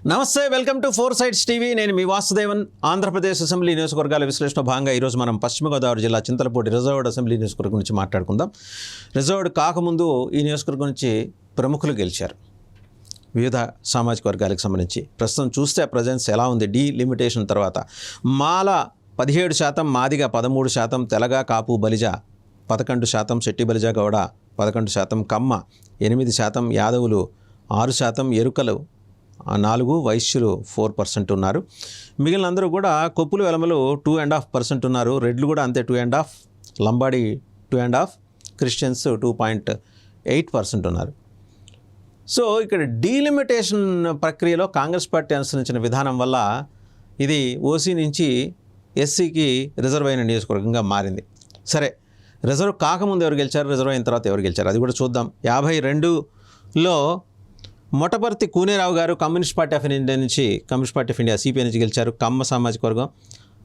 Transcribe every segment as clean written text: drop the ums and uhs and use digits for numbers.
నమస్తే, welcome to four sides TV. నేను మీ Vasudevan. Andhra Pradesh assembly నియోజకవర్గాల విశ్లేషణ భాగంగా ఈరోజు మనం పశ్చిమ గోదావరి జిల్లా చింతలపూడి రిజర్వ్డ్ అసెంబ్లీ నియోజకవర్గం గురించి మాట్లాడుకుందాం. రిజర్వ్డ్ కాకముందు ఈ నియోజకవర్గం నుంచి ప్రముఖులు గెలిచారు వివిధ సామాజిక వర్గాలకు సంబంధించి. ప్రస్తుతం చూస్తే ప్రజెన్స్ ఎలా ఉంది? డీలిమిటేషన్ తర్వాత మాల 17%, మాదిగ 13%, తెలగ, కాపు, బలిజ 11%, శెట్టి, బలిజ, గౌడ 11%, కమ్మ 8%, యాదవులు 6%, ఎరుకలు 4%, వైశ్యులు 4% ఉన్నారు. మిగిలిన అందరూ కూడా కొప్పులు వెలమలు 2.5% ఉన్నారు. రెడ్లు కూడా అంతే 2.5%, లంబాడి 2.5%, క్రిస్టియన్స్ 2.8% ఉన్నారు. సో ఇక్కడ డీలిమిటేషన్ ప్రక్రియలో కాంగ్రెస్ పార్టీ అనుసరించిన విధానం వల్ల ఇది ఓసీ నుంచి ఎస్సీకి రిజర్వ్ అయిన నియోజకవర్గంగా మారింది. సరే, రిజర్వ్ కాకముందు ఎవరు గెలిచారు, రిజర్వ్ అయిన తర్వాత ఎవరు గెలిచారు, అది కూడా చూద్దాం. 52లో మొట్టపర్తి కూనేరావు గారు కమ్యూనిస్ట్ పార్టీ ఆఫ్ ఇండియా నుంచి, communist party of India CPI నుంచి గెలిచారు, కమ్మ సామాజిక వర్గం.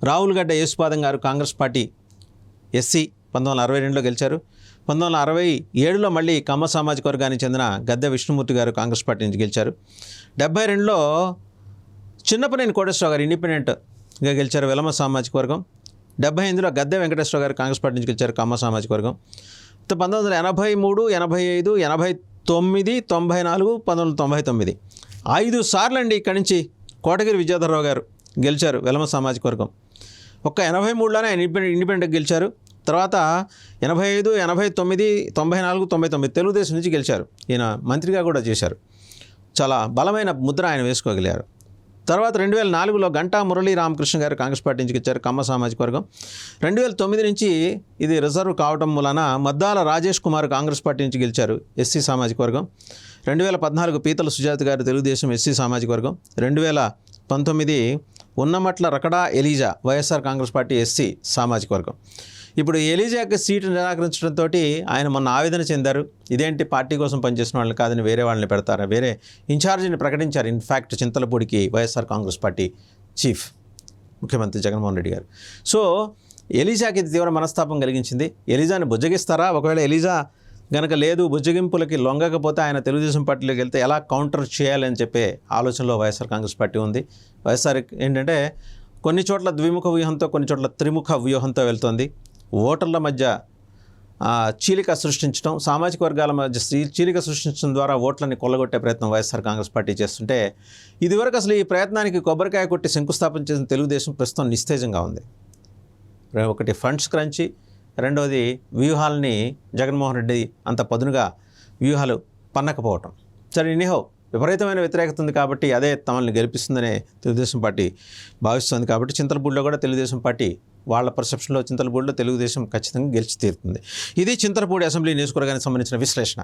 రావులగడ్డ యేసుపాదం గారు కాంగ్రెస్ పార్టీ ఎస్సీ 1962లో గెలిచారు. 1967లో మళ్ళీ కమ్మ సామాజిక వర్గానికి చెందిన గద్దె విష్ణుమూర్తి గారు కాంగ్రెస్ పార్టీ నుంచి గెలిచారు. 72లో చిన్నపనేని కోటేశ్వరరావు గారు ఇండిపెండెంట్గా గెలిచారు, వెలమ సామాజిక వర్గం. 78లో గద్దె వెంకటేశ్వర గారు కాంగ్రెస్ పార్టీ నుంచి గెలిచారు, కమ్మ సామాజిక వర్గం. 1983, 85, 89, 94, 1999 5 సార్లు అండి ఇక్కడి నుంచి కోటగిరి విద్యాధరరావు గారు గెలిచారు, వెలమ సామాజిక వర్గం. ఒక్క 83లోనే ఆయన ఇండిపెండెంట్గా గెలిచారు. తర్వాత 85, 89, 94, 99 తెలుగుదేశం నుంచి గెలిచారు. ఈయన మంత్రిగా కూడా చేశారు. చాలా బలమైన ముద్ర ఆయన వేసుకోగలిగారు. తర్వాత 2004లో గంటా మురళీ రామకృష్ణ గారు కాంగ్రెస్ పార్టీ నుంచి గెలిచారు, కమ్మ సామాజిక వర్గం. 2009 నుంచి ఇది రిజర్వ్ కావడం మూలన మద్దాల రాజేష్ కుమార్ కాంగ్రెస్ పార్టీ నుంచి గెలిచారు, ఎస్సీ సామాజిక వర్గం. 2014 పీతల సుజాత గారు తెలుగుదేశం ఎస్సీ సామాజిక వర్గం. 2019 ఉన్నమట్ల రకడా ఎలీజా వైఎస్ఆర్ కాంగ్రెస్ పార్టీ ఎస్సీ సామాజిక వర్గం. ఇప్పుడు ఎలీజాకి సీటు నిరాకరించడంతో ఆయన మొన్న ఆవేదన చెందారు. ఇదేంటి, పార్టీ కోసం పనిచేసిన వాళ్ళని కాదని వేరే వాళ్ళని పెడతారా, వేరే ఇన్ఛార్జిని ప్రకటించారు. ఇన్ఫ్యాక్ట్ చింతలపూడికి వైఎస్ఆర్ కాంగ్రెస్ పార్టీ చీఫ్ ముఖ్యమంత్రి జగన్మోహన్ రెడ్డి గారు. సో ఎలీజాకి ఇది తీవ్ర మనస్తాపం కలిగించింది. ఎలీజాని బుజ్జగిస్తారా? ఒకవేళ ఎలీజా గనక లేదు, బుజ్జగింపులకి లొంగకపోతే ఆయన తెలుగుదేశం పార్టీలోకి వెళ్తే ఎలా కౌంటర్ చేయాలని చెప్పే ఆలోచనలో వైఎస్ఆర్ కాంగ్రెస్ పార్టీ ఉంది. వైఎస్ఆర్ ఏంటంటే కొన్ని చోట్ల ద్విముఖ వ్యూహంతో, కొన్ని చోట్ల త్రిముఖ వ్యూహంతో వెళ్తోంది. ఓటర్ల మధ్య చీలిక సృష్టించడం, సామాజిక వర్గాల మధ్య చీలిక సృష్టించడం ద్వారా ఓట్లని కొల్లగొట్టే ప్రయత్నం వైఎస్ఆర్ కాంగ్రెస్ పార్టీ చేస్తుంటే, ఇదివరకు అసలు ఈ ప్రయత్నానికి కొబ్బరికాయ కొట్టి శంకుస్థాపన చేసిన తెలుగుదేశం ప్రస్తుతం నిస్తేజంగా ఉంది. ఒకటి ఫండ్స్ క్రంచి, రెండవది వ్యూహాలని జగన్మోహన్ రెడ్డి అంత పదునుగా వ్యూహాలు పన్నకపోవటం. సరే, ఎనీహౌ విపరీతమైన వ్యతిరేకత ఉంది కాబట్టి అదే తమల్ని గెలిపిస్తుందనే తెలుగుదేశం పార్టీ భావిస్తుంది. కాబట్టి చింతలపూడిలో కూడా తెలుగుదేశం పార్టీ వాళ్ళ పర్సెప్షన్లో చింతలపూడిలో తెలుగుదేశం ఖచ్చితంగా గెలిచి తీరుతుంది. ఇది చింతలపూడి అసెంబ్లీ నియోజకవర్గానికి సంబంధించిన విశ్లేషణ.